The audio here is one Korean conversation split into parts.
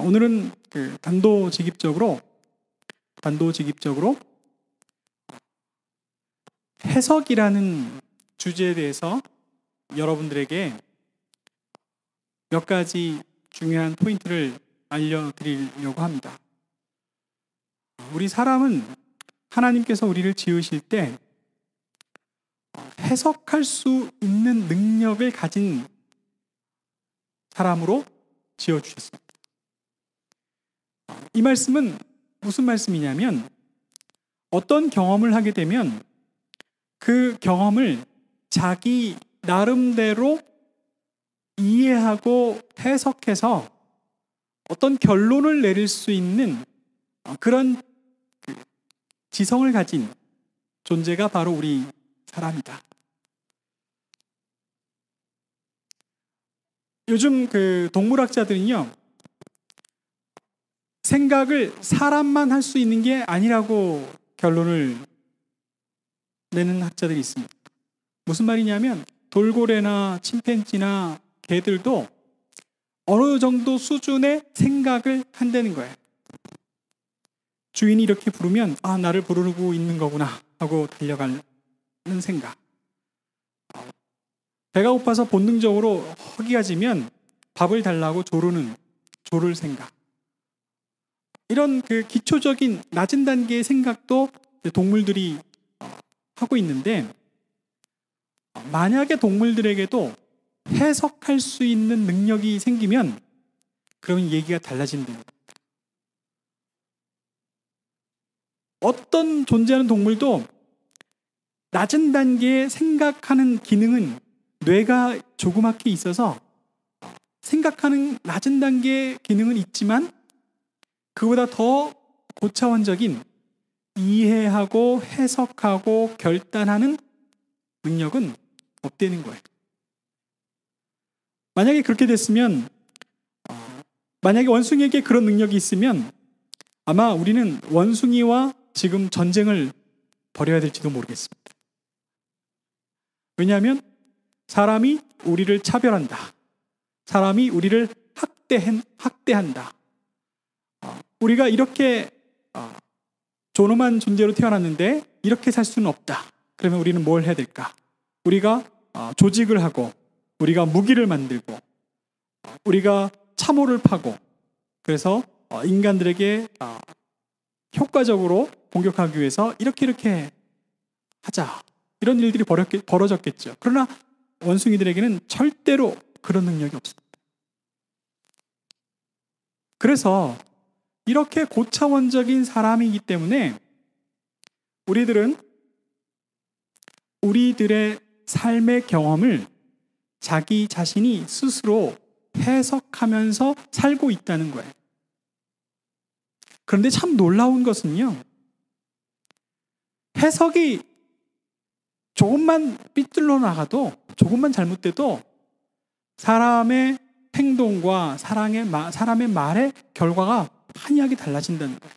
오늘은 단도직입적으로 해석이라는 주제에 대해서 여러분들에게 몇 가지 중요한 포인트를 알려드리려고 합니다. 우리 사람은 하나님께서 우리를 지으실 때 해석할 수 있는 능력을 가진 사람으로 지어주셨습니다. 이 말씀은 무슨 말씀이냐면, 어떤 경험을 하게 되면 그 경험을 자기 나름대로 이해하고 해석해서 어떤 결론을 내릴 수 있는 그런 지성을 가진 존재가 바로 우리 사람이다. 요즘 동물학자들은요, 생각을 사람만 할 수 있는 게 아니라고 결론을 내는 학자들이 있습니다. 무슨 말이냐면, 돌고래나 침팬지나 개들도 어느 정도 수준의 생각을 한다는 거예요. 주인이 이렇게 부르면 나를 부르고 있는 거구나 하고 달려가는 생각. 배가 고파서 본능적으로 허기가 지면 밥을 달라고 조를 생각. 이런 기초적인 낮은 단계의 생각도 동물들이 하고 있는데, 만약에 동물들에게도 해석할 수 있는 능력이 생기면 그러면 얘기가 달라진다. 어떤 존재하는 동물도 낮은 단계의 생각하는 기능은 뇌가 조그맣게 있어서 생각하는 낮은 단계의 기능은 있지만, 그보다 더 고차원적인 이해하고 해석하고 결단하는 능력은 없다는 거예요. 만약에 그렇게 됐으면, 만약에 원숭이에게 그런 능력이 있으면 아마 우리는 원숭이와 지금 전쟁을 벌여야 될지도 모르겠습니다. 왜냐하면 사람이 우리를 차별한다. 사람이 우리를 학대한다. 우리가 이렇게 존엄한 존재로 태어났는데 이렇게 살 수는 없다. 그러면 우리는 뭘 해야 될까? 우리가 조직을 하고, 우리가 무기를 만들고, 우리가 참호를 파고, 그래서 인간들에게 효과적으로 공격하기 위해서 이렇게 하자. 이런 일들이 벌어졌겠죠. 그러나 원숭이들에게는 절대로 그런 능력이 없습니다. 그래서 이렇게 고차원적인 사람이기 때문에 우리들은 우리들의 삶의 경험을 자기 자신이 스스로 해석하면서 살고 있다는 거예요. 그런데 참 놀라운 것은요, 해석이 조금만 삐뚤러 나가도, 조금만 잘못돼도 사람의 행동과 사람의 말의 결과가 한이하게 달라진다는 거예요.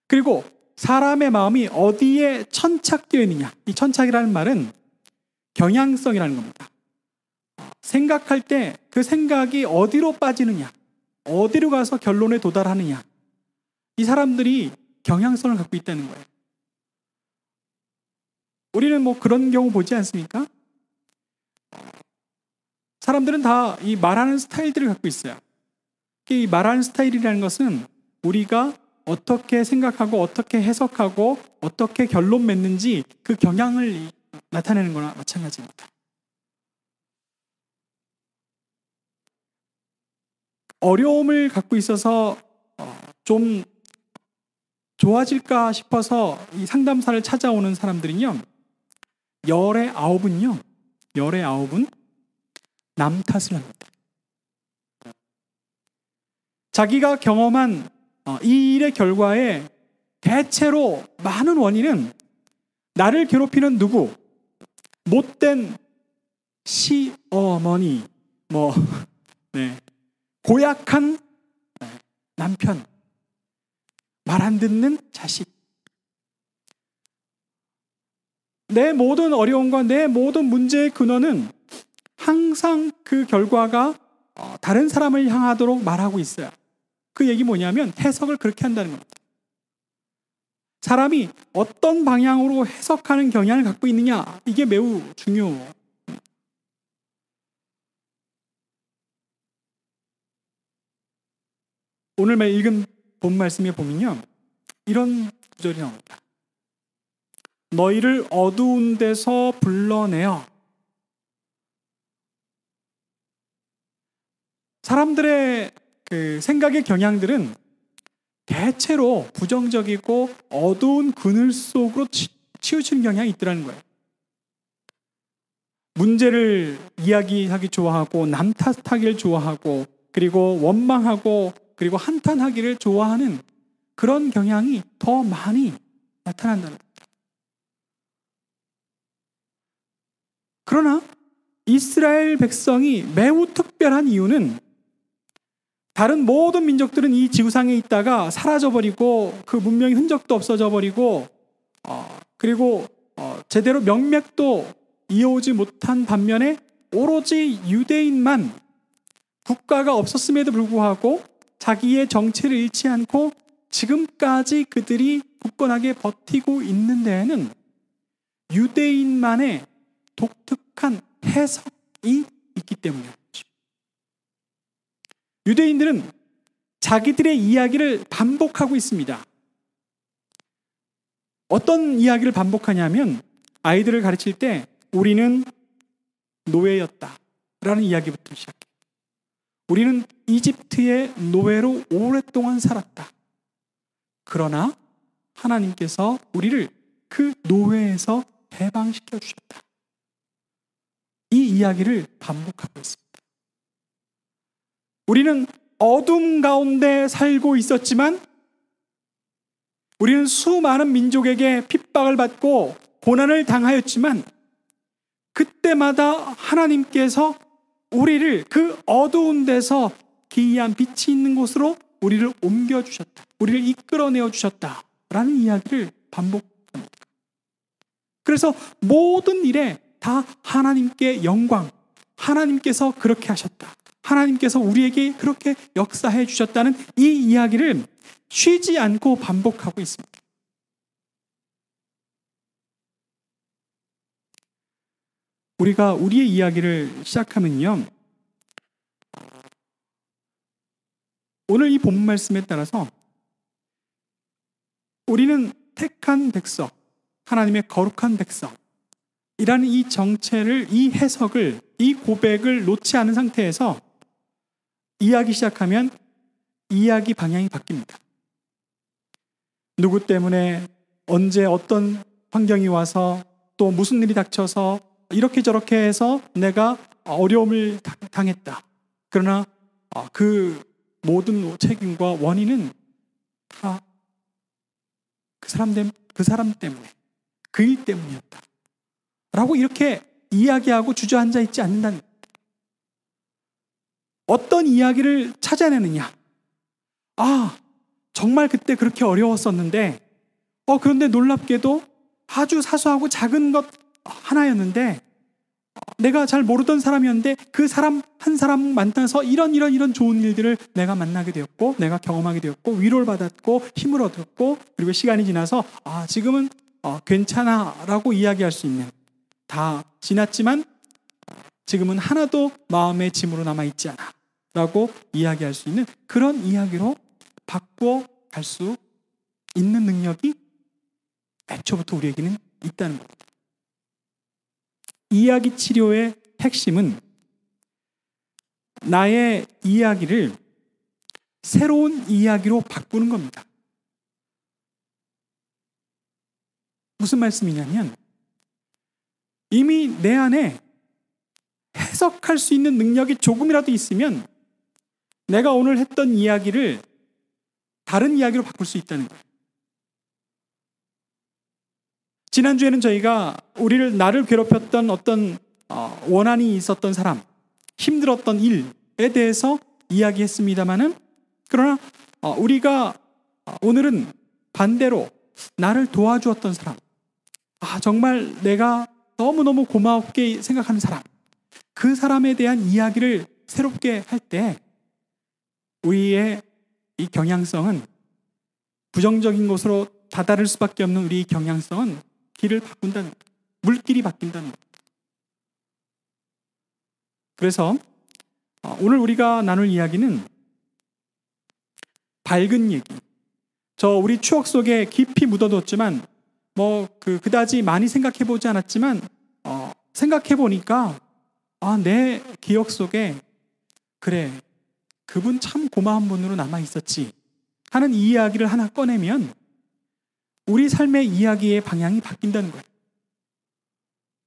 그리고 사람의 마음이 어디에 천착되어 있느냐, 이 천착이라는 말은 경향성이라는 겁니다. 생각할 때 그 생각이 어디로 빠지느냐, 어디로 가서 결론에 도달하느냐, 이 사람들이 경향성을 갖고 있다는 거예요. 우리는 그런 경우 보지 않습니까? 사람들은 다 이 말하는 스타일들을 갖고 있어요. 이 말하는 스타일이라는 것은 우리가 어떻게 생각하고 어떻게 해석하고 어떻게 결론 맺는지 그 경향을 나타내는 거나 마찬가지입니다. 어려움을 갖고 있어서 좀 좋아질까 싶어서 이 상담사를 찾아오는 사람들은요, 열의 9은 남 탓을 합니다. 자기가 경험한 이 일의 결과에 대체로 많은 원인은 나를 괴롭히는 누구, 못된 시어머니, 고약한 남편, 말 안 듣는 자식, 내 모든 어려움과 내 모든 문제의 근원은 항상 그 결과가 다른 사람을 향하도록 말하고 있어요. 그 얘기 뭐냐면 해석을 그렇게 한다는 겁니다. 사람이 어떤 방향으로 해석하는 경향을 갖고 있느냐, 이게 매우 중요해요. 오늘 읽은 본 말씀에 보면요, 이런 구절이 나옵니다. 너희를 어두운 데서 불러내어. 사람들의 그 생각의 경향들은 대체로 부정적이고 어두운 그늘 속으로 치우치는 경향이 있더라는 거예요. 문제를 이야기하기 좋아하고 남 탓하기를 좋아하고 그리고 원망하고 그리고 한탄하기를 좋아하는 그런 경향이 더 많이 나타난다는 거예요. 그러나 이스라엘 백성이 매우 특별한 이유는 다른 모든 민족들은 이 지구상에 있다가 사라져버리고 그 문명의 흔적도 없어져 버리고 그리고 제대로 명맥도 이어오지 못한 반면에 오로지 유대인만 국가가 없었음에도 불구하고 자기의 정체를 잃지 않고 지금까지 그들이 굳건하게 버티고 있는 데에는 유대인만의 독특한 해석이 있기 때문이었죠. 유대인들은 자기들의 이야기를 반복하고 있습니다. 어떤 이야기를 반복하냐면 아이들을 가르칠 때 우리는 노예였다 라는 이야기부터 시작해요. 우리는 이집트의 노예로 오랫동안 살았다. 그러나 하나님께서 우리를 그 노예에서 해방시켜 주셨다. 이 이야기를 반복하고 있습니다. 우리는 어둠 가운데 살고 있었지만 우리는 수많은 민족에게 핍박을 받고 고난을 당하였지만 그때마다 하나님께서 우리를 그 어두운 데서 기이한 빛이 있는 곳으로 우리를 옮겨주셨다. 우리를 이끌어내어 주셨다라는 이야기를 반복합니다. 그래서 모든 일에 다 하나님께 영광, 하나님께서 그렇게 하셨다. 하나님께서 우리에게 그렇게 역사해 주셨다는 이 이야기를 쉬지 않고 반복하고 있습니다. 우리가 우리의 이야기를 시작하면요, 오늘 이 본문 말씀에 따라서 우리는 택한 백성, 하나님의 거룩한 백성이라는 이 정체를, 이 해석을, 이 고백을 놓지 않은 상태에서 이야기 시작하면 이야기 방향이 바뀝니다. 누구 때문에 언제 어떤 환경이 와서 또 무슨 일이 닥쳐서 이렇게 저렇게 해서 내가 어려움을 당했다. 그러나 그 모든 책임과 원인은 다 그 사람 때문에, 그 일 때문이었다 라고 이렇게 이야기하고 주저앉아 있지 않는다는 거예요. 어떤 이야기를 찾아내느냐. 정말 그때 그렇게 어려웠었는데 그런데 놀랍게도 아주 사소하고 작은 것 하나였는데 내가 잘 모르던 사람이었는데 그 사람 한 사람 만나서 이런 좋은 일들을 내가 만나게 되었고 내가 경험하게 되었고 위로를 받았고 힘을 얻었고 그리고 시간이 지나서 지금은 괜찮아 라고 이야기할 수 있는, 다 지났지만 지금은 하나도 마음의 짐으로 남아있지 않아 라고 이야기할 수 있는 그런 이야기로 바꾸어 갈 수 있는 능력이 애초부터 우리에게는 있다는 겁니다. 이야기 치료의 핵심은 나의 이야기를 새로운 이야기로 바꾸는 겁니다. 무슨 말씀이냐면 이미 내 안에 해석할 수 있는 능력이 조금이라도 있으면 내가 오늘 했던 이야기를 다른 이야기로 바꿀 수 있다는 거예요. 지난주에는 저희가 나를 괴롭혔던 어떤 원한이 있었던 사람, 힘들었던 일에 대해서 이야기했습니다마는, 그러나 우리가 오늘은 반대로 나를 도와주었던 사람, 정말 내가 너무너무 고맙게 생각하는 사람, 그 사람에 대한 이야기를 새롭게 할 때 우리의 이 경향성은 부정적인 것으로 다다를 수밖에 없는 우리 경향성은 길을 바꾼다는 거예요. 물길이 바뀐다는 거예요. 그래서 오늘 우리가 나눌 이야기는 밝은 얘기. 우리 추억 속에 깊이 묻어뒀지만 그다지 많이 생각해 보지 않았지만 생각해 보니까 내 기억 속에 그래 그분 참 고마운 분으로 남아 있었지 하는 이 이야기를 하나 꺼내면 우리 삶의 이야기의 방향이 바뀐다는 거예요.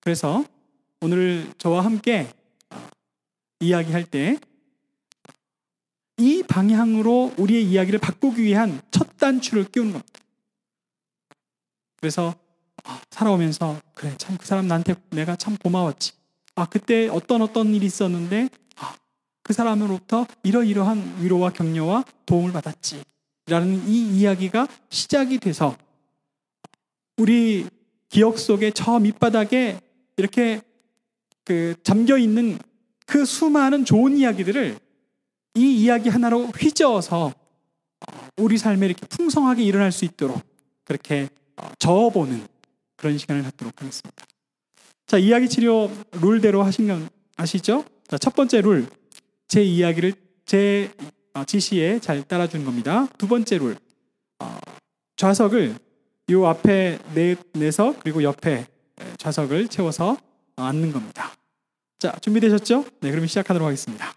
그래서 오늘 저와 함께 이야기할 때 이 방향으로 우리의 이야기를 바꾸기 위한 첫 단추를 끼우는 겁니다. 그래서 살아오면서 그래 참 그 사람 나한테 내가 참 고마웠지. 그때 어떤 일이 있었는데 그 사람으로부터 이러이러한 위로와 격려와 도움을 받았지 라는 이 이야기가 시작이 돼서 우리 기억 속에 저 밑바닥에 이렇게 잠겨있는 그 수많은 좋은 이야기들을 이 이야기 하나로 휘저어서 우리 삶에 이렇게 풍성하게 일어날 수 있도록 그렇게 저어보는 그런 시간을 갖도록 하겠습니다. 자, 이야기 치료 룰대로 하신 건 아시죠? 자, 첫 번째 룰, 제 이야기를 제 지시에 잘 따라주는 겁니다. 두 번째 룰, 좌석을 요 앞에 내석 그리고 옆에 좌석을 채워서 앉는 겁니다. 자, 준비되셨죠? 네, 그럼 시작하도록 하겠습니다.